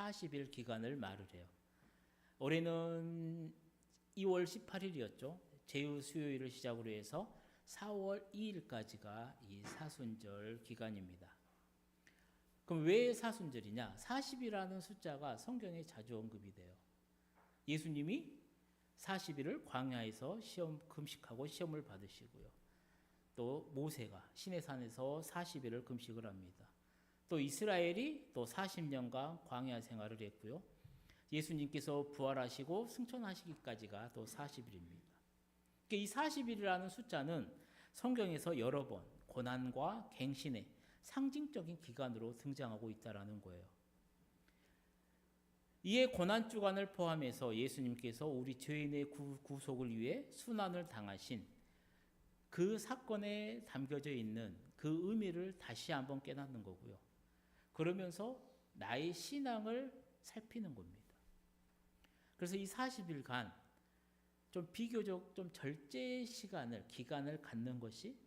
40일 기간을 말을 해요. 올해는 2월 18일이었죠. 제후 수요일을 시작으로 해서 4월 2일까지가 이 사순절 기간입니다. 그럼 왜 사순절이냐? 40이라는 숫자가 성경에 자주 언급이 돼요. 예수님이 40일을 광야에서 금식하고 시험을 받으시고요. 또 모세가 시내산에서 40일을 금식을 합니다. 또 이스라엘이 또 40년간 광야 생활을 했고요. 예수님께서 부활하시고 승천하시기까지가 또 40일입니다. 이 40일이라는 숫자는 성경에서 여러 번 고난과 갱신의 상징적인 기간으로 등장하고 있다는 거예요. 이에 고난주간을 포함해서 예수님께서 우리 죄인의 구속을 위해 순환을 당하신 그 사건에 담겨져 있는 그 의미를 다시 한번 깨닫는 거고요. 그러면서 나의 신앙을 살피는 겁니다. 그래서 이 40일간 좀 비교적 좀 절제 기간을 갖는 것이,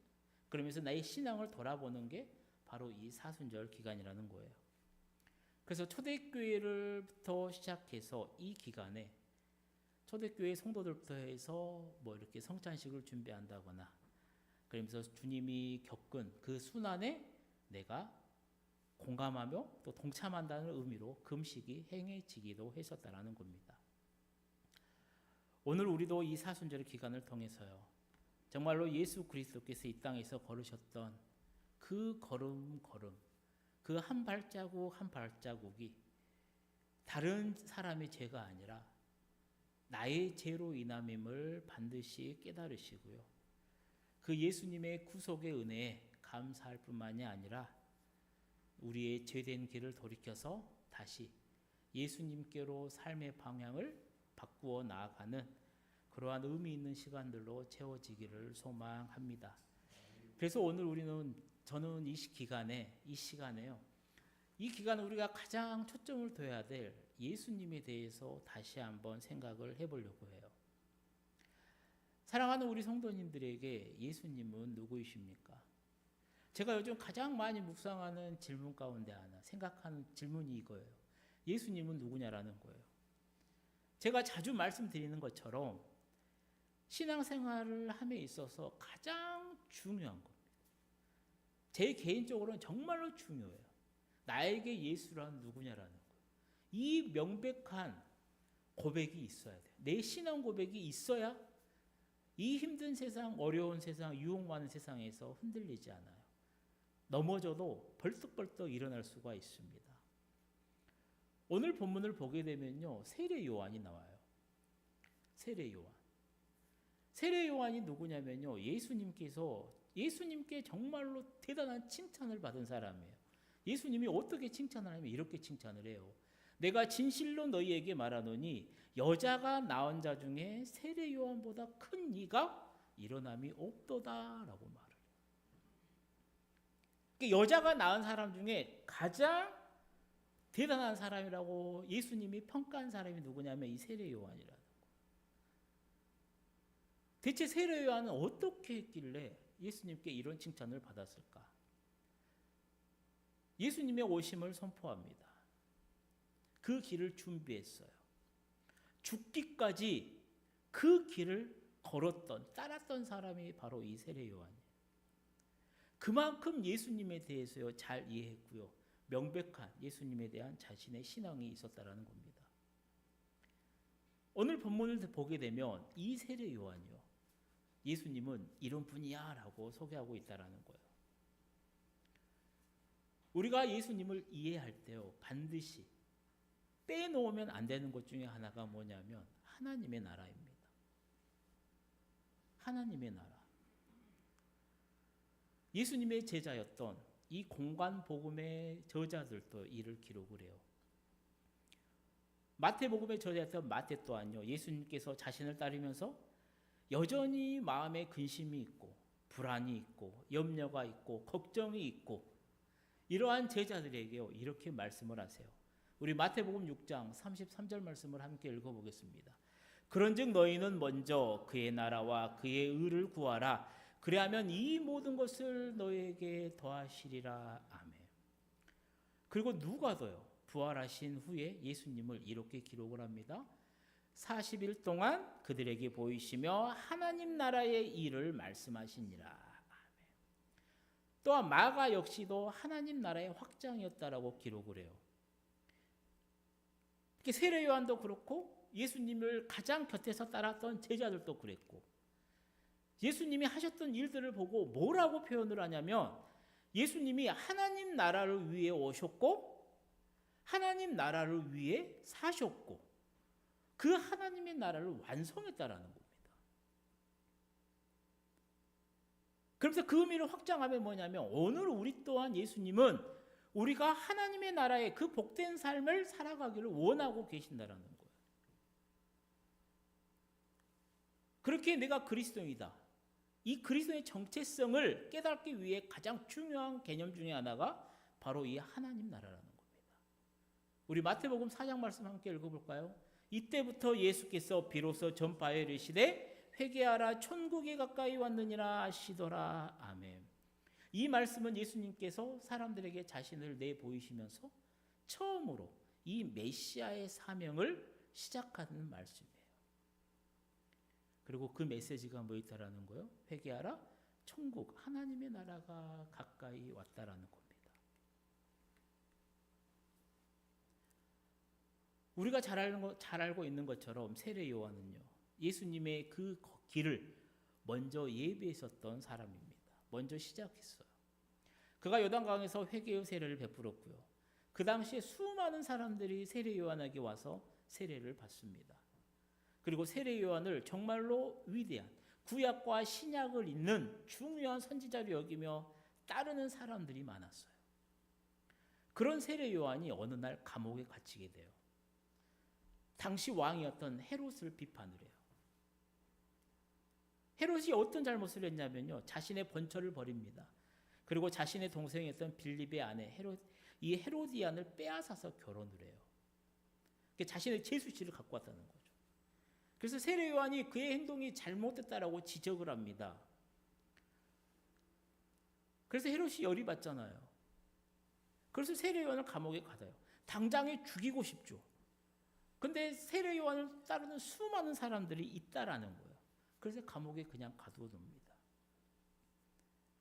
그러면서 나의 신앙을 돌아보는 게 바로 이 사순절 기간이라는 거예요. 그래서 초대교회를부터 시작해서 이 기간에 초대교회 성도들부터 해서 뭐 이렇게 성찬식을 준비한다거나, 그러면서 주님이 겪은 그 순환에 내가 공감하며 또 동참한다는 의미로 금식이 행해지기도 했었다는 겁니다. 오늘 우리도 이 사순절 기간을 통해서요, 정말로 예수 그리스도께서 이 땅에서 걸으셨던 그 걸음, 그 한 발자국 한 발자국이 다른 사람의 죄가 아니라 나의 죄로 인함임을 반드시 깨달으시고요. 그 예수님의 구속의 은혜에 감사할 뿐만이 아니라 우리의 죄된 길을 돌이켜서 다시 예수님께로 삶의 방향을 바꾸어 나아가는 그러한 의미 있는 시간들로 채워지기를 소망합니다. 그래서 오늘 저는 이 시간에요. 이 기간에 우리가 가장 초점을 둬야 될 예수님에 대해서 다시 한번 생각을 해보려고 해요. 사랑하는 우리 성도님들에게 예수님은 누구이십니까? 제가 요즘 가장 많이 묵상하는 질문 가운데 하나, 생각하는 질문이 이거예요. 예수님은 누구냐라는 거예요. 제가 자주 말씀드리는 것처럼 신앙생활을 함에 있어서 가장 중요한 겁니다. 제 개인적으로는 정말로 중요해요. 나에게 예수란 누구냐라는 거예요. 이 명백한 고백이 있어야 돼요. 내 신앙 고백이 있어야 이 힘든 세상, 어려운 세상, 유혹 많은 세상에서 흔들리지 않아요. 넘어져도 벌떡벌떡 일어날 수가 있습니다. 오늘 본문을 보게 되면요, 세례 요한이 나와요. 세례 요한. 세례 요한이 누구냐면요, 예수님께 정말로 대단한 칭찬을 받은 사람이에요. 예수님이 어떻게 칭찬을 하면 이렇게 칭찬을 해요. 내가 진실로 너희에게 말하노니 여자가 낳은 자 중에 세례 요한보다 큰 이가 일어남이 없도다라고 말을 해요. 그러니까 여자가 낳은 사람 중에 가장 대단한 사람이라고 예수님이 평가한 사람이 누구냐면 이 세례 요한이라는 거예요. 대체 세례 요한은 어떻게 했길래 예수님께 이런 칭찬을 받았을까? 예수님의 오심을 선포합니다. 그 길을 준비했어요. 죽기까지 그 길을 따랐던 사람이 바로 이 세례 요한이에요. 그만큼 예수님에 대해서요 잘 이해했고요. 명백한 예수님에 대한 자신의 신앙이 있었다라는 겁니다. 오늘 본문을 보게 되면 이 세례 요한이요, 예수님은 이런 분이야 라고 소개하고 있다는 거예요. 우리가 예수님을 이해할 때요, 반드시 빼놓으면 안 되는 것 중에 하나가 뭐냐면 하나님의 나라입니다. 하나님의 나라. 예수님의 제자였던 이 공간 복음의 저자들도 이를 기록을 해요. 마태복음의 저자였던 마태 또한요, 예수님께서 자신을 따르면서 여전히 마음에 근심이 있고 불안이 있고 염려가 있고 걱정이 있고 이러한 제자들에게요 이렇게 말씀을 하세요. 우리 마태복음 6장 33절 말씀을 함께 읽어보겠습니다. 그런즉 너희는 먼저 그의 나라와 그의 의를 구하라. 그리하면 이 모든 것을 너희에게 더하시리라. 아멘. 그리고 누가 더요? 부활하신 후에 예수님을 이렇게 기록을 합니다. 40일 동안 그들에게 보이시며 하나님 나라의 일을 말씀하시니라. 또한 마가 역시도 하나님 나라의 확장이었다라고 기록을 해요. 세례 요한도 그렇고 예수님을 가장 곁에서 따랐던 제자들도 그랬고, 예수님이 하셨던 일들을 보고 뭐라고 표현을 하냐면 예수님이 하나님 나라를 위해 오셨고 하나님 나라를 위해 사셨고 그 하나님의 나라를 완성했다라는 겁니다. 그래서 그 의미를 확장하면 뭐냐면 오늘 우리 또한 예수님은 우리가 하나님의 나라의 그 복된 삶을 살아가기를 원하고 계신다라는 거예요. 그렇게 내가 그리스도인이다. 이 그리스도의 정체성을 깨닫기 위해 가장 중요한 개념 중에 하나가 바로 이 하나님 나라라는 겁니다. 우리 마태복음 4장 말씀 함께 읽어볼까요? 이때부터 예수께서 비로소 전파에 이르시되 회개하라 천국이 가까이 왔느니라 하시더라. 아멘. 이 말씀은 예수님께서 사람들에게 자신을 내보이시면서 처음으로 이 메시아의 사명을 시작하는 말씀이에요. 그리고 그 메시지가 뭐 있다라는 거예요? 회개하라 천국 하나님의 나라가 가까이 왔다라는 겁니다. 우리가 잘 알고 있는 것처럼 세례 요한은요, 예수님의 그 길을 먼저 예비했었던 사람입니다. 먼저 시작했어요. 그가 요단강에서 회개의 세례를 베풀었고요. 그 당시에 수많은 사람들이 세례 요한에게 와서 세례를 받습니다. 그리고 세례 요한을 정말로 위대한 구약과 신약을 잇는 중요한 선지자로 여기며 따르는 사람들이 많았어요. 그런 세례 요한이 어느 날 감옥에 갇히게 돼요. 당시 왕이었던 헤롯을 비판을 해요. 헤롯이 어떤 잘못을 했냐면요, 자신의 번처를 버립니다. 그리고 자신의 동생이었던 빌립의 아내 이 헤로디안을 빼앗아서 결혼을 해요. 자신의 제수씨를 갖고 왔다는 거죠. 그래서 세례 요한이 그의 행동이 잘못됐다라고 지적을 합니다. 그래서 헤롯이 열이 받잖아요. 그래서 세례 요한을 감옥에 가둬요. 당장에 죽이고 싶죠. 근데 세례 요한을 따르는 수많은 사람들이 있다라는 거예요. 그래서 감옥에 그냥 가두어 둡니다.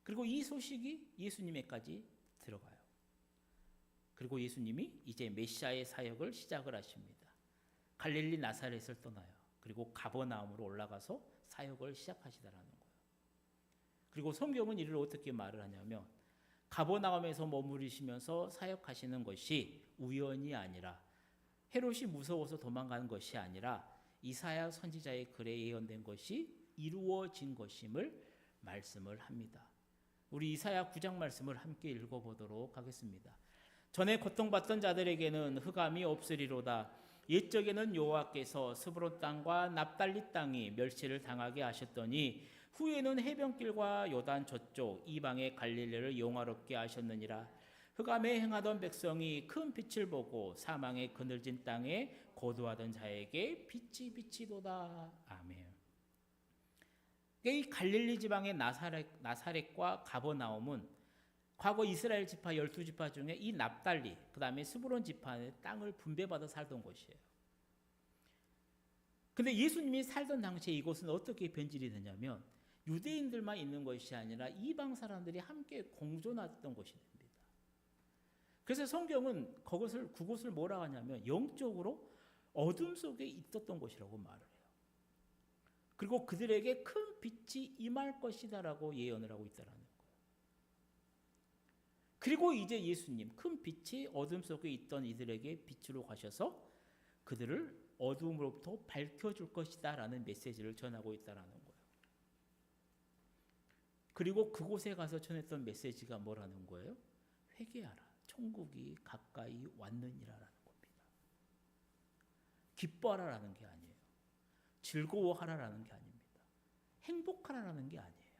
그리고 이 소식이 예수님에까지 들어가요. 그리고 예수님이 이제 메시아의 사역을 시작을 하십니다. 갈릴리 나사렛을 떠나요. 그리고 가버나움으로 올라가서 사역을 시작하시다라는 거예요. 그리고 성경은 이를 어떻게 말을 하냐면 가버나움에서 머무르시면서 사역하시는 것이 우연이 아니라 헤롯이 무서워서 도망가는 것이 아니라 이사야 선지자의 글에 예언된 것이 이루어진 것임을 말씀을 합니다. 우리 이사야 9장 말씀을 함께 읽어보도록 하겠습니다. 전에 고통받던 자들에게는 흑암이 없으리로다. 옛적에는 여호와께서 스브론 땅과 납달리 땅이 멸시를 당하게 하셨더니 후에는 해변길과 요단 저쪽 이방의 갈릴리를 영화롭게 하셨느니라. 흑암에 행하던 백성이 큰 빛을 보고 사망의 그늘진 땅에 고도하던 자에게 빛이 비치도다. 아멘. 이 갈릴리 지방의 나사렛과 가버나움은 과거 이스라엘 지파 12지파 중에 이 납달리, 그 다음에 스브론 지파의 땅을 분배받아 살던 곳이에요. 근데 예수님이 살던 당시에 이곳은 어떻게 변질이 되냐면 유대인들만 있는 것이 아니라 이방 사람들이 함께 공존했던 곳이 됩니다. 그래서 성경은 그곳을 뭐라 하냐면 영적으로 어둠 속에 있었던 곳이라고 말을 해요. 그리고 그들에게 큰 빛이 임할 것이다라고 예언을 하고 있다라는 거예요. 그리고 이제 예수님 큰 빛이 어둠 속에 있던 이들에게 빛으로 가셔서 그들을 어둠으로부터 밝혀줄 것이다라는 메시지를 전하고 있다라는 거예요. 그리고 그곳에 가서 전했던 메시지가 뭐라는 거예요? 회개하라. 천국이 가까이 왔느니라라는 겁니다. 기뻐하라라는 게 아니에요. 즐거워하라라는 게 아닙니다. 행복하라라는 게 아니에요.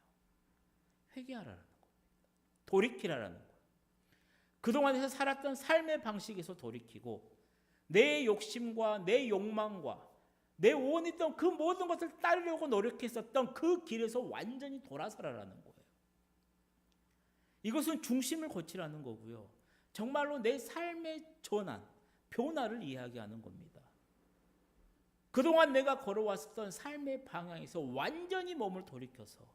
회개하라라는 겁니다. 돌이키라라는 거예요. 그동안에서 살았던 삶의 방식에서 돌이키고 내 욕심과 내 욕망과 내 원했던 그 모든 것을 따르려고 노력했었던 그 길에서 완전히 돌아서라라는 거예요. 이것은 중심을 고치라는 거고요. 정말로 내 삶의 전환, 변화를 이야기하는 겁니다. 그동안 내가 걸어왔었던 삶의 방향에서 완전히 몸을 돌이켜서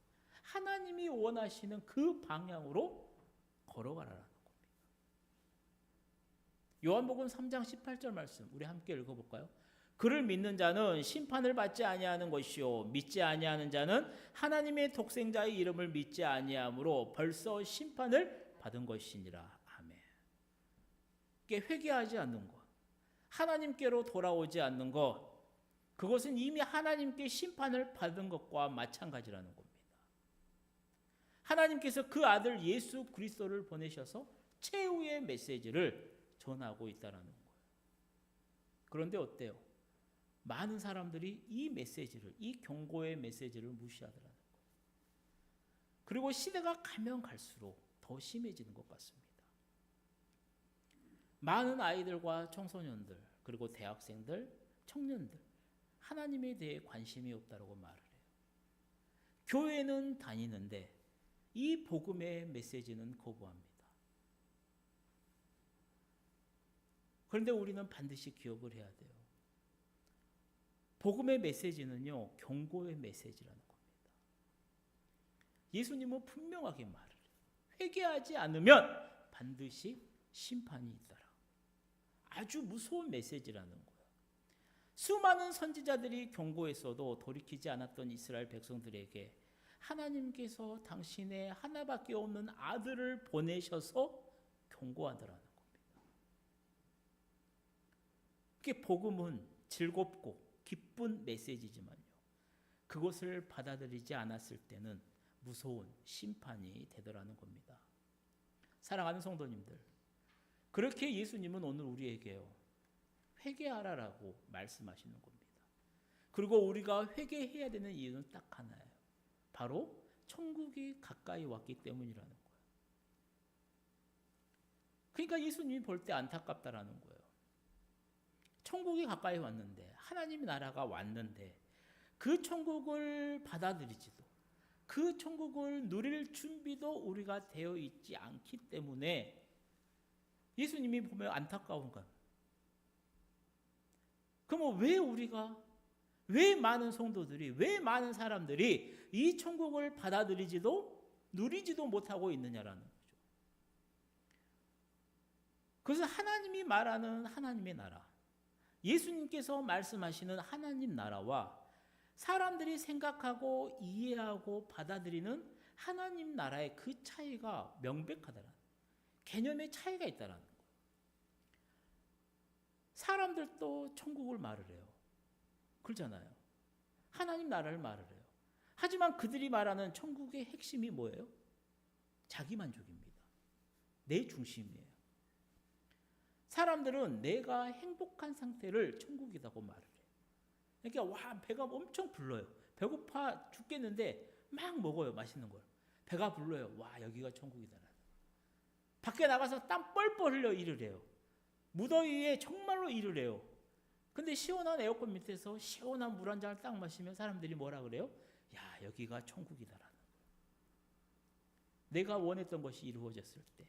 하나님이 원하시는 그 방향으로 걸어가라는 겁니다. 요한복음 3장 18절 말씀 우리 함께 읽어볼까요? 그를 믿는 자는 심판을 받지 아니하는 것이요 믿지 아니하는 자는 하나님의 독생자의 이름을 믿지 아니하므로 벌써 심판을 받은 것이니라. 아멘. 이게 회개하지 않는 것, 하나님께로 돌아오지 않는 것, 그것은 이미 하나님께 심판을 받은 것과 마찬가지라는 겁니다. 하나님께서 그 아들 예수 그리스도를 보내셔서 최후의 메시지를 전하고 있다는 거예요. 그런데 어때요? 많은 사람들이 이 메시지를, 이 경고의 메시지를 무시하더라는 거예요. 그리고 시대가 가면 갈수록 더 심해지는 것 같습니다. 많은 아이들과 청소년들, 그리고 대학생들, 청년들, 하나님에 대해 관심이 없다고 말을 해요. 교회는 다니는데 이 복음의 메시지는 거부합니다. 그런데 우리는 반드시 기억을 해야 돼요. 복음의 메시지는요, 경고의 메시지라는 겁니다. 예수님은 분명하게 말을 해요. 회개하지 않으면 반드시 심판이 있더라. 아주 무서운 메시지라는 거예요. 수많은 선지자들이 경고했어도 돌이키지 않았던 이스라엘 백성들에게 하나님께서 당신의 하나밖에 없는 아들을 보내셔서 경고하더라는 겁니다. 그게 복음은 즐겁고 기쁜 메시지지만요, 그것을 받아들이지 않았을 때는 무서운 심판이 되더라는 겁니다. 사랑하는 성도님들, 그렇게 예수님은 오늘 우리에게요, 회개하라라고 말씀하시는 겁니다. 그리고 우리가 회개해야 되는 이유는 딱 하나예요. 바로 천국이 가까이 왔기 때문이라는 거예요. 그러니까 예수님이 볼 때 안타깝다라는 거예요. 천국이 가까이 왔는데, 하나님의 나라가 왔는데 그 천국을 받아들이지도, 그 천국을 누릴 준비도 우리가 되어 있지 않기 때문에 예수님이 보면 안타까운 거예요. 그럼 왜 많은 성도들이, 왜 많은 사람들이 이 천국을 받아들이지도 누리지도 못하고 있느냐라는 거죠. 그래서 하나님이 말하는 하나님의 나라, 예수님께서 말씀하시는 하나님 나라와 사람들이 생각하고 이해하고 받아들이는 하나님 나라의 그 차이가 명백하다는, 개념의 차이가 있다는 거예요. 사람들도 천국을 말을 해요. 그렇잖아요. 하나님 나라를 말을 해요. 하지만 그들이 말하는 천국의 핵심이 뭐예요? 자기 만족입니다. 내 중심이에요. 사람들은 내가 행복한 상태를 천국이라고 말을 해요. 그러니까 배가 엄청 불러요. 배고파 죽겠는데 막 먹어요, 맛있는 걸. 배가 불러요. 여기가 천국이다. 밖에 나가서 땀 뻘뻘 흘려 일을 해요. 무더위에 정말로 일을 해요. 근데 시원한 에어컨 밑에서 시원한 물 한 잔을 딱 마시면 사람들이 뭐라 그래요? 야, 여기가 천국이다라는 거예요. 내가 원했던 것이 이루어졌을 때,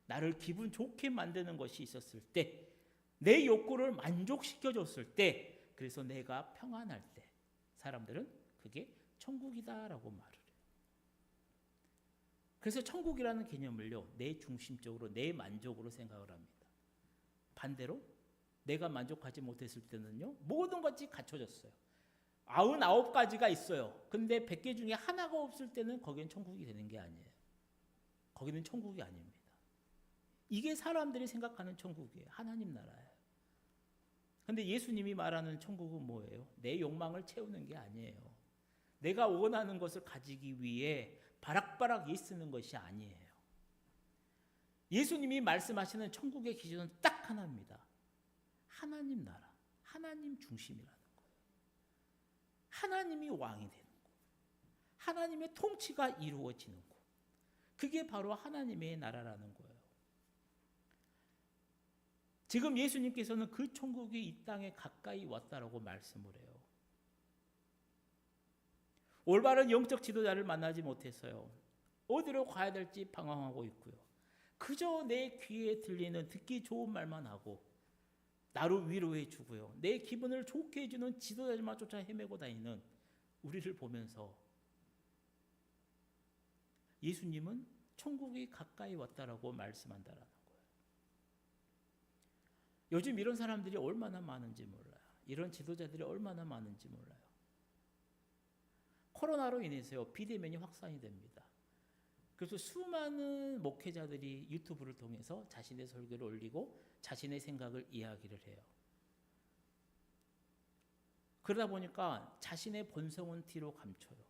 나를 기분 좋게 만드는 것이 있었을 때, 내 욕구를 만족시켜줬을 때, 그래서 내가 평안할 때 사람들은 그게 천국이다라고 말을 해요. 그래서 천국이라는 개념을요, 내 중심적으로, 내 만족으로 생각을 합니다. 반대로 내가 만족하지 못했을 때는요, 모든 것이 갖춰졌어요. 99가지가 있어요. 근데 100개 중에 하나가 없을 때는 거기는 천국이 되는 게 아니에요. 거기는 천국이 아닙니다. 이게 사람들이 생각하는 천국이에요. 하나님 나라예요. 근데 예수님이 말하는 천국은 뭐예요? 내 욕망을 채우는 게 아니에요. 내가 원하는 것을 가지기 위해 바락바락 애쓰는 것이 아니에요. 예수님이 말씀하시는 천국의 기준은 딱 하나입니다. 하나님 나라, 하나님 중심이라는 거예요. 하나님이 왕이 되는 거, 하나님의 통치가 이루어지는 거, 그게 바로 하나님의 나라라는 거예요. 지금 예수님께서는 그 천국이 이 땅에 가까이 왔다라고 말씀을 해요. 올바른 영적 지도자를 만나지 못해서요, 어디로 가야 될지 방황하고 있고요, 그저 내 귀에 들리는 듣기 좋은 말만 하고 나를 위로해 주고요. 내 기분을 좋게 해주는 지도자들만 쫓아 헤매고 다니는 우리를 보면서 예수님은 천국이 가까이 왔다라고 말씀한다라는 거예요. 요즘 이런 사람들이 얼마나 많은지 몰라요. 이런 지도자들이 얼마나 많은지 몰라요. 코로나로 인해서요, 비대면이 확산이 됩니다. 그래서 수많은 목회자들이 유튜브를 통해서 자신의 설교를 올리고 자신의 생각을 이야기를 해요. 그러다 보니까 자신의 본성은 뒤로 감춰요.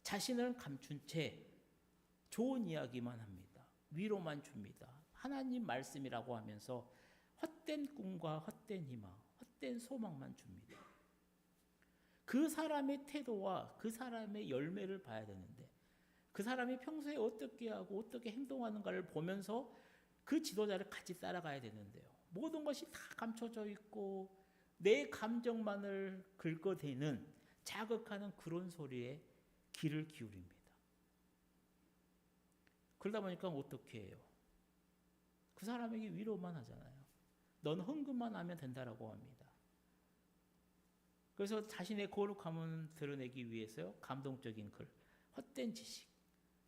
자신을 감춘 채 좋은 이야기만 합니다. 위로만 줍니다. 하나님 말씀이라고 하면서 헛된 꿈과 헛된 희망, 헛된 소망만 줍니다. 그 사람의 태도와 그 사람의 열매를 봐야 되는데 그 사람이 평소에 어떻게 하고 어떻게 행동하는가를 보면서 그 지도자를 같이 따라가야 되는데요. 모든 것이 다 감춰져 있고 내 감정만을 긁어대는 자극하는 그런 소리에 귀를 기울입니다. 그러다 보니까 어떻게 해요? 그 사람에게 위로만 하잖아요. 넌 헌금만 하면 된다라고 합니다. 그래서 자신의 거룩함을 드러내기 위해서요, 감동적인 글, 헛된 지식,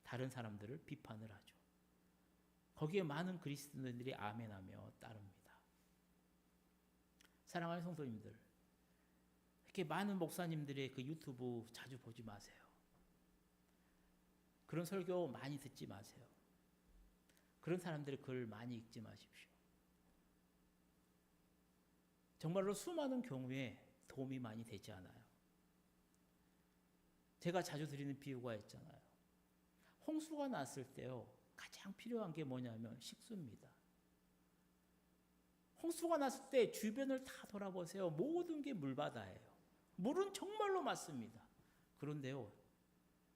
다른 사람들을 비판을 하죠. 거기에 많은 그리스도인들이 아멘하며 따릅니다. 사랑하는 성도님들, 이렇게 많은 목사님들의 그 유튜브 자주 보지 마세요. 그런 설교 많이 듣지 마세요. 그런 사람들의 글 많이 읽지 마십시오. 정말로 수많은 경우에 도움이 많이 되지 않아요. 제가 자주 드리는 비유가 있잖아요. 홍수가 났을 때요, 가장 필요한 게 뭐냐면 식수입니다. 홍수가 났을 때 주변을 다 돌아보세요. 모든 게 물바다예요. 물은 정말로 많습니다. 그런데요,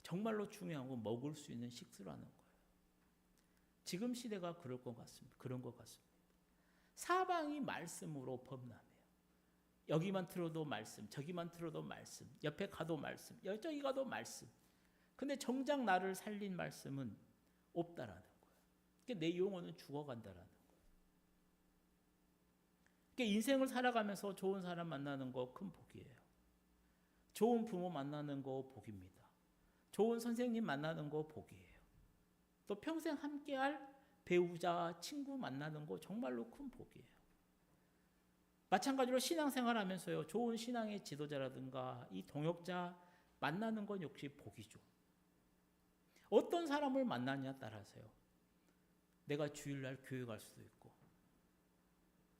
정말로 중요한 건 먹을 수 있는 식수라는 거예요. 지금 시대가 그런 것 같습니다. 사방이 말씀으로 범람해요. 여기만 들어도 말씀, 저기만 들어도 말씀, 옆에 가도 말씀, 저기 가도 말씀. 근데 정작 나를 살린 말씀은 없다라는 거예요. 그러니까 내 영혼은 죽어간다라는 거예요. 그러니까 인생을 살아가면서 좋은 사람 만나는 거 큰 복이에요. 좋은 부모 만나는 거 복입니다. 좋은 선생님 만나는 거 복이에요. 또 평생 함께할 배우자, 친구 만나는 거 정말로 큰 복이에요. 마찬가지로 신앙생활 하면서요, 좋은 신앙의 지도자라든가 이 동역자 만나는 건 역시 복이죠. 어떤 사람을 만나느냐에 따라서요, 내가 주일날 교회 갈 수도 있고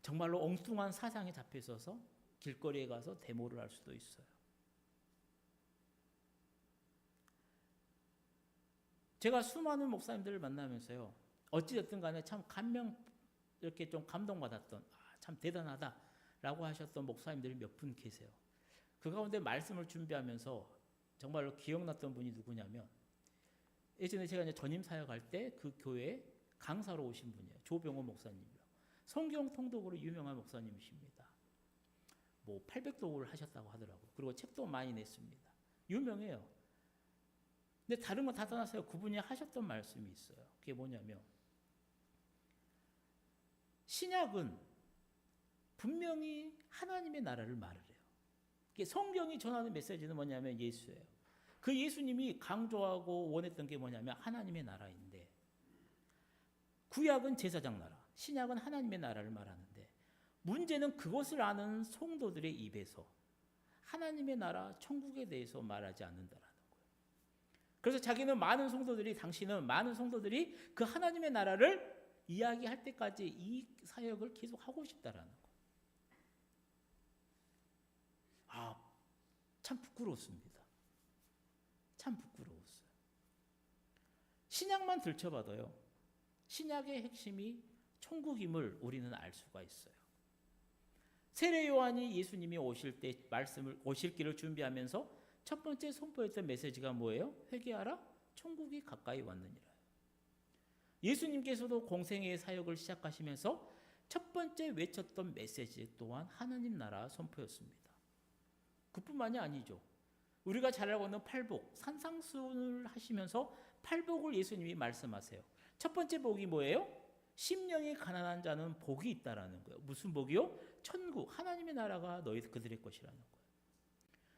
정말로 엉뚱한 사상에 잡혀 있어서 길거리에 가서 데모를 할 수도 있어요. 제가 수많은 목사님들을 만나면서요, 어찌됐든 간에 참 이렇게 좀 감동받았던, 참 대단하다라고 하셨던 목사님들이 몇 분 계세요. 그 가운데 말씀을 준비하면서 정말로 기억났던 분이 누구냐면, 예전에 제가 이제 전임 사역할 때 그 교회에 강사로 오신 분이에요. 조병호 목사님이요. 성경 통독으로 유명한 목사님이십니다. 뭐 800독을 하셨다고 하더라고요. 그리고 책도 많이 냈습니다. 유명해요. 근데 다른 거 다 떠나서요, 그분이 하셨던 말씀이 있어요. 그게 뭐냐면, 신약은 분명히 하나님의 나라를 말을 해요. 성경이 전하는 메시지는 뭐냐면 예수예요. 그 예수님이 강조하고 원했던 게 뭐냐면 하나님의 나라인데, 구약은 제사장 나라, 신약은 하나님의 나라를 말하는데, 문제는 그것을 아는 성도들의 입에서 하나님의 나라, 천국에 대해서 말하지 않는다라는 거예요. 그래서 당신은 많은 성도들이 그 하나님의 나라를 이야기할 때까지 이 사역을 계속 하고 싶다라는 거예요. 참 부끄러웠습니다. 참 부끄러웠어요. 신약만 들춰봐도요, 신약의 핵심이 천국임을 우리는 알 수가 있어요. 세례 요한이 예수님이 오실 길을 준비하면서 첫 번째 선포했던 메시지가 뭐예요? 회개하라, 천국이 가까이 왔느니라. 예수님께서도 공생애의 사역을 시작하시면서 첫 번째 외쳤던 메시지 또한 하나님 나라 선포였습니다. 그뿐만이 아니죠. 우리가 잘 알고 있는 팔복, 산상수훈을 하시면서 팔복을 예수님이 말씀하세요. 첫 번째 복이 뭐예요? 심령이 가난한 자는 복이 있다라는 거예요. 무슨 복이요? 천국, 하나님의 나라가 그들의 것이라는 거예요.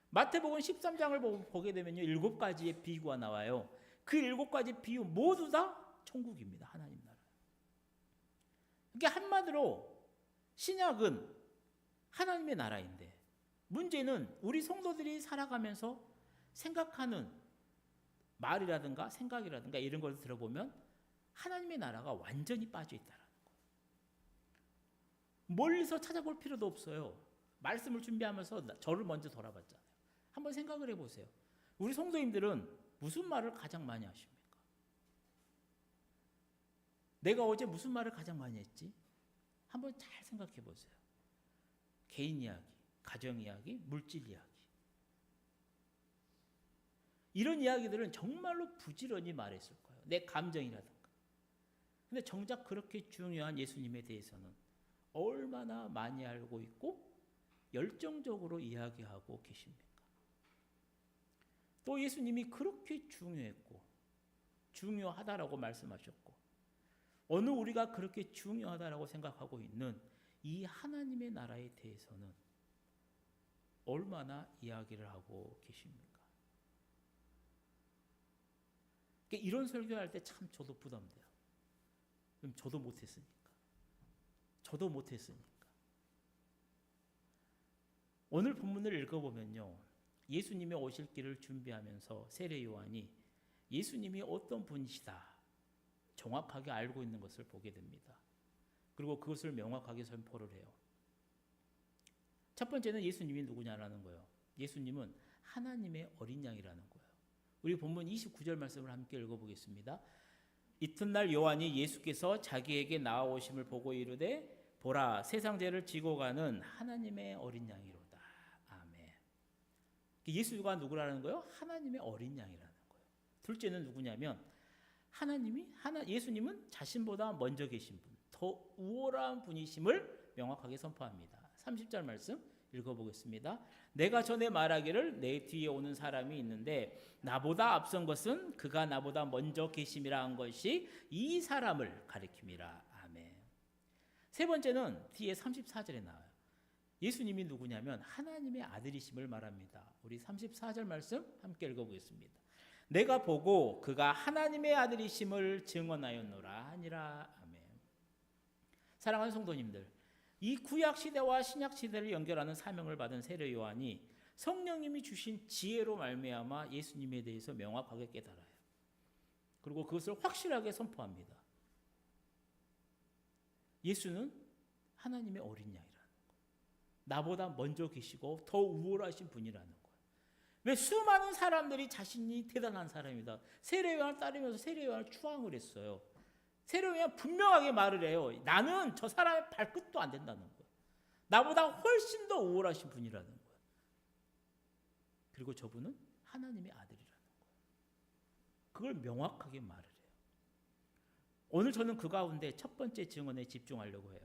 마태복음 13장을 보게 되면요, 7가지의 비유가 나와요. 그 7가지 비유 모두 다 천국입니다. 하나님 나라. 그러니까 한마디로 신약은 하나님의 나라인데, 문제는 우리 성도들이 살아가면서 생각하는 말이라든가 생각이라든가 이런 걸 들어보면 하나님의 나라가 완전히 빠져 있다라는 거예요. 멀리서 찾아볼 필요도 없어요. 말씀을 준비하면서 저를 먼저 돌아봤잖아요. 한번 생각을 해보세요. 우리 성도님들은 무슨 말을 가장 많이 하십니까? 내가 어제 무슨 말을 가장 많이 했지? 한번 잘 생각해 보세요. 개인 이야기, 가정 이야기, 물질 이야기. 이런 이야기들은 정말로 부지런히 말했을 거예요. 내 감정이라든가. 근데 정작 그렇게 중요한 예수님에 대해서는 얼마나 많이 알고 있고 열정적으로 이야기하고 계십니까? 또 예수님이 그렇게 중요했고 중요하다라고 말씀하셨고, 어느 우리가 그렇게 중요하다라고 생각하고 있는 이 하나님의 나라에 대해서는 얼마나 이야기를 하고 계십니까? 이런 설교할 때 참 저도 부담돼요. 그럼 저도 못했으니까. 오늘 본문을 읽어보면요, 예수님의 오실 길을 준비하면서 세례 요한이 예수님이 어떤 분이시다 정확하게 알고 있는 것을 보게 됩니다. 그리고 그것을 명확하게 선포를 해요. 첫 번째는 예수님이 누구냐라는 거예요. 예수님은 하나님의 어린 양이라는 거예요. 우리 본문 29절 말씀을 함께 읽어보겠습니다. 이튿날 요한이 예수께서 자기에게 나아오심을 보고 이르되 보라, 세상 죄를 지고 가는 하나님의 어린 양이로다. 아멘. 예수가 누구라는 거예요? 하나님의 어린 양이라는 거예요. 둘째는 누구냐면 예수님은 자신보다 먼저 계신 분, 더 우월한 분이심을 명확하게 선포합니다. 30절 말씀 읽어보겠습니다. 내가 전에 말하기를 내 뒤에 오는 사람이 있는데 나보다 앞선 것은 그가 나보다 먼저 계심이라 한 것이 이 사람을 가리킴이라. 아멘. 세 번째는 뒤에 34절에 나와요. 예수님이 누구냐면 하나님의 아들이심을 말합니다. 우리 34절 말씀 함께 읽어보겠습니다. 내가 보고 그가 하나님의 아들이심을 증언하였노라 하니라. 아멘. 사랑하는 성도님들, 이 구약 시대와 신약 시대를 연결하는 사명을 받은 세례 요한이 성령님이 주신 지혜로 말미암아 예수님에 대해서 명확하게 깨달아요. 그리고 그것을 확실하게 선포합니다. 예수는 하나님의 어린 양이라는 거예요. 나보다 먼저 계시고 더 우월하신 분이라는 거예요. 왜? 수많은 사람들이 자신이 대단한 사람이다, 세례 요한을 따르면서 세례 요한을 추앙을 했어요. 세례 요한은 분명하게 말을 해요. 나는 저 사람의 발끝도 안 된다는 거예요. 나보다 훨씬 더 우월하신 분이라는 거예요. 그리고 저분은 하나님의 아들이라는 거예요. 그걸 명확하게 말을 해요. 오늘 저는 그 가운데 첫 번째 증언에 집중하려고 해요.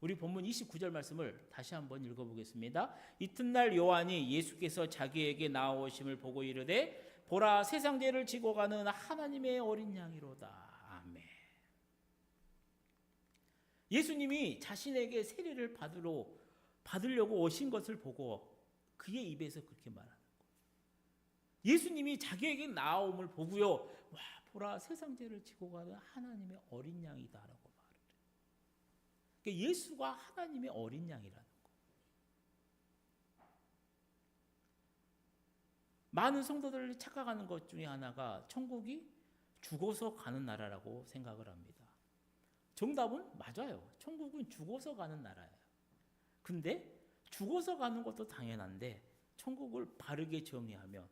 우리 본문 29절 말씀을 다시 한번 읽어보겠습니다. 이튿날 요한이 예수께서 자기에게 나아오심을 보고 이르되 보라, 세상 죄를 지고 가는 하나님의 어린 양이로다. 아멘. 예수님이 자신에게 세례를 받으려고 오신 것을 보고 그의 입에서 그렇게 말하는 거예요. 예수님이 자기에게 나아옴을 보고요, 와, 보라, 세상 죄를 지고 가는 하나님의 어린 양이다라고 말을 해요. 그러니까 예수가 하나님의 어린 양이라는 거예요. 많은 성도들이 착각하는 것 중에 하나가 천국이 죽어서 가는 나라라고 생각을 합니다. 정답은 맞아요. 천국은 죽어서 가는 나라예요. 근데 죽어서 가는 것도 당연한데 천국을 바르게 정의하면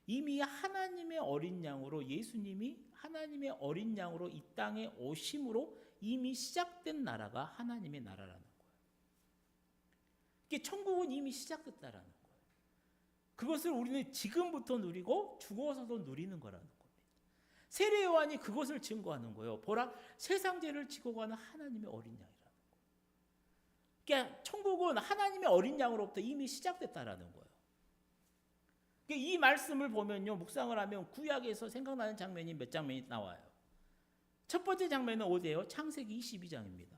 이미 하나님의 어린 양으로, 예수님이 하나님의 어린 양으로 이 땅에 오심으로 이미 시작된 나라가 하나님의 나라라는 거예요. 이게 천국은 이미 시작됐다라는 거예요. 그것을 우리는 지금부터 누리고 죽어서도 누리는 거라는 겁니다. 세례 요한이 그것을 증거하는 거예요. 보라, 세상 죄를 지고 가는 하나님의 어린 양이라는 거예요. 그러니까 천국은 하나님의 어린 양으로부터 이미 시작됐다라는 거예요. 그러니까 이 말씀을 보면요, 묵상을 하면 구약에서 생각나는 장면이 몇 장면이 나와요. 첫 번째 장면은 어디예요? 창세기 22장입니다.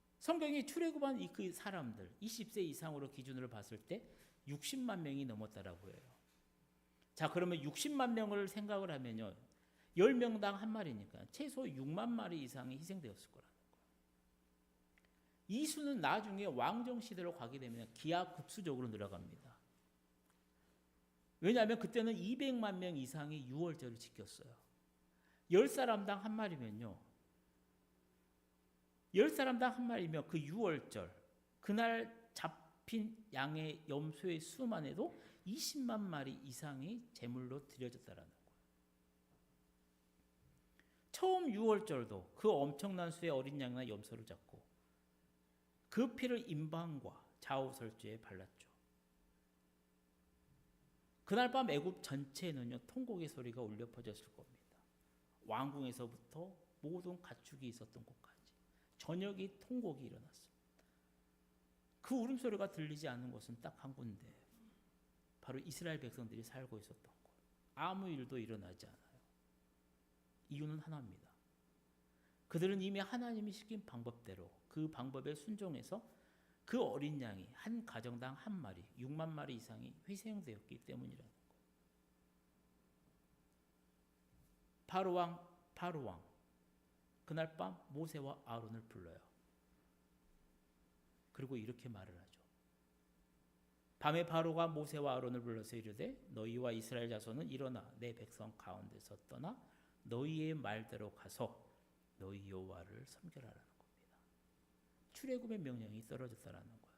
성경이 출애굽한 그 사람들 20세 이상으로 기준으로 봤을 때 60만 명이 넘었다라고 해요. 자, 그러면 60만 명을 생각을 하면요, 10명당 한 마리니까 최소 6만 마리 이상이 희생되었을 거라는 거예요. 이 수는 나중에 왕정 시대로 가게 되면 기하급수적으로 늘어갑니다. 왜냐하면 그때는 200만 명 이상이 유월절을 지켰어요. 10사람당 한 마리면요, 10사람당 한 마리면 그 유월절 그날 잡힌 양의 염소의 수만 해도 20만 마리 이상이 제물로 드려졌다라는 거예요. 처음 유월절도 그 엄청난 수의 어린 양이나 염소를 잡고 그 피를 임방과 좌우설주에 발랐죠. 그날 밤 애굽 전체에는요, 통곡의 소리가 울려 퍼졌을 겁니다. 왕궁에서부터 모든 가축이 있었던 곳까지 저녁이 통곡이 일어났습니다. 그 울음소리가 들리지 않는 곳은 딱 한 군데, 바로 이스라엘 백성들이 살고 있었던 곳. 아무 일도 일어나지 않아요. 이유는 하나입니다. 그들은 이미 하나님이 시킨 방법대로 그 방법에 순종해서 그 어린 양이 한 가정당 한 마리, 6만 마리 이상이 희생되었기 때문이라는 거예요. 바로 왕 그날 밤 모세와 아론을 불러요. 그리고 이렇게 말을 하죠. 밤에 바로가 모세와 아론을 불러서 이르되 너희와 이스라엘 자손은 일어나 내 백성 가운데서 떠나 너희의 말대로 가서 너희 여호와를 섬겨라라는 겁니다. 출애굽의 명령이 떨어졌다라는 거예요.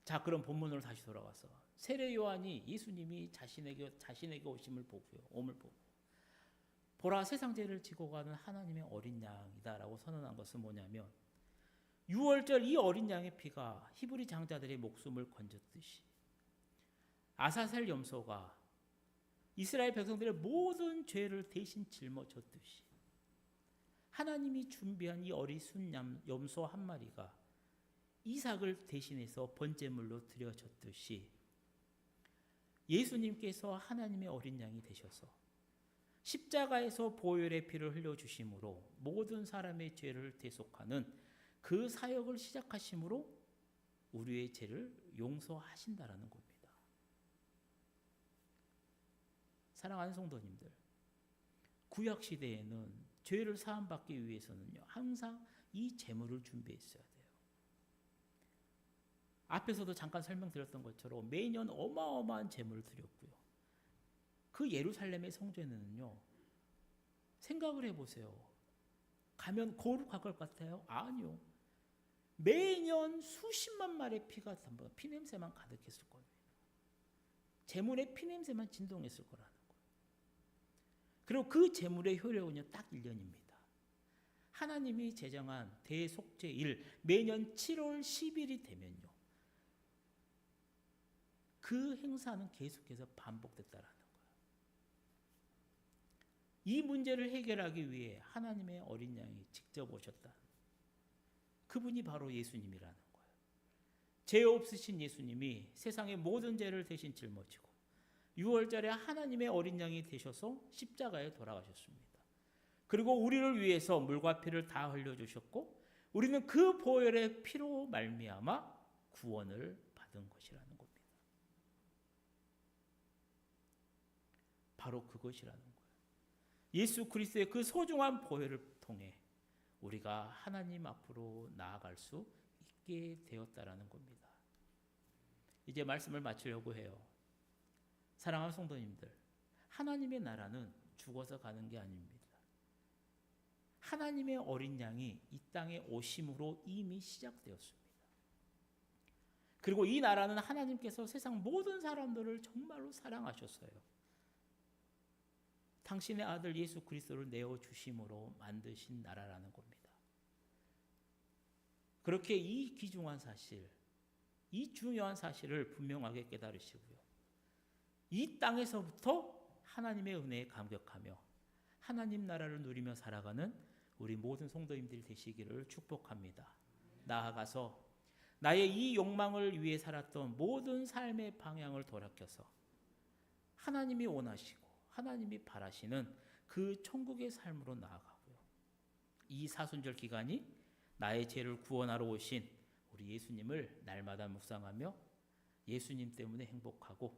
자, 그럼 본문으로 다시 돌아와서 세례 요한이 예수님이 자신에게 오심을 보고요, 옴을 보고 보라 세상 죄를 지고 가는 하나님의 어린 양이다라고 선언한 것은 뭐냐면, 유월절 이 어린 양의 피가 히브리 장자들의 목숨을 건졌듯이 아사셀 염소가 이스라엘 백성들의 모든 죄를 대신 짊어졌듯이 하나님이 준비한 이 어리순 염소 한 마리가 이삭을 대신해서 번제물로 드려졌듯이 예수님께서 하나님의 어린 양이 되셔서 십자가에서 보혈의 피를 흘려주심으로 모든 사람의 죄를 대속하는 그 사역을 시작하심으로 우리의 죄를 용서하신다라는 겁니다. 사랑하는 성도님들, 구약 시대에는 죄를 사함받기 위해서는요, 항상 이 제물을 준비했어야 돼요. 앞에서도 잠깐 설명드렸던 것처럼 매년 어마어마한 제물을 드렸고요. 그 예루살렘의 성전에는요, 생각을 해보세요. 가면 거룩할 것 같아요? 아니요. 매년 수십만 마리의 피가 피냄새만 가득했을 거예요. 제물의 피냄새만 진동했을 거라는 거예요. 그리고 그 제물의 효력은요, 딱 1년입니다. 하나님이 제정한 대속죄일 매년 7월 10일이 되면요, 그 행사는 계속해서 반복됐다라는 거예요. 이 문제를 해결하기 위해 하나님의 어린 양이 직접 오셨다. 그분이 바로 예수님이라는 거예요. 죄 없으신 예수님이 세상의 모든 죄를 대신 짊어지고 유월절에 하나님의 어린 양이 되셔서 십자가에 돌아가셨습니다. 그리고 우리를 위해서 물과 피를 다 흘려주셨고 우리는 그 보혈의 피로 말미암아 구원을 받은 것이라는 겁니다. 바로 그것이라는 거예요. 예수 그리스도의 그 소중한 보혈을 통해 우리가 하나님 앞으로 나아갈 수 있게 되었다라는 겁니다. 이제 말씀을 마치려고 해요. 사랑하는 성도님들, 하나님의 나라는 죽어서 가는 게 아닙니다. 하나님의 어린 양이 이 땅에 오심으로 이미 시작되었습니다. 그리고 이 나라는 하나님께서 세상 모든 사람들을 정말로 사랑하셨어요. 당신의 아들 예수 그리스도를 내어주심으로 만드신 나라라는 겁니다. 그렇게 이 귀중한 사실, 이 중요한 사실을 분명하게 깨달으시고요, 이 땅에서부터 하나님의 은혜에 감격하며 하나님 나라를 누리며 살아가는 우리 모든 성도님들이 되시기를 축복합니다. 나아가서 나의 이 욕망을 위해 살았던 모든 삶의 방향을 돌이켜서 하나님이 원하시고 하나님이 바라시는 그 천국의 삶으로 나아가고요, 이 사순절 기간이 나의 죄를 구원하러 오신 우리 예수님을 날마다 묵상하며 예수님 때문에 행복하고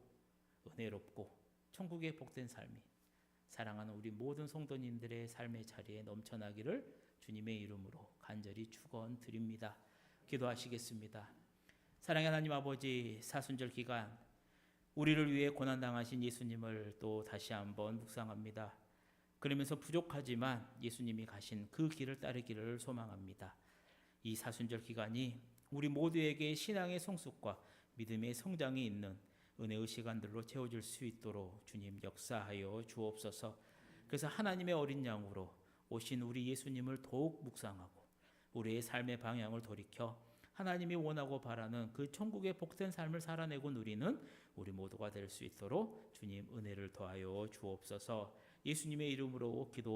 은혜롭고 천국의 복된 삶이 사랑하는 우리 모든 성도님들의 삶의 자리에 넘쳐나기를 주님의 이름으로 간절히 축원드립니다. 기도하시겠습니다. 사랑의 하나님 아버지, 사순절 기간 우리를 위해 고난당하신 예수님을 또 다시 한번 묵상합니다. 그러면서 부족하지만 예수님이 가신 그 길을 따르기를 소망합니다. 이 사순절 기간이 우리 모두에게 신앙의 성숙과 믿음의 성장이 있는 은혜의 시간들로 채워질 수 있도록 주님 역사하여 주옵소서. 그래서 하나님의 어린 양으로 오신 우리 예수님을 더욱 묵상하고 우리의 삶의 방향을 돌이켜 하나님이 원하고 바라는 그 천국의 복된 삶을 살아내고 누리는 우리 모두가 될 수 있도록 주님 은혜를 더하여 주옵소서. 예수님의 이름으로 기도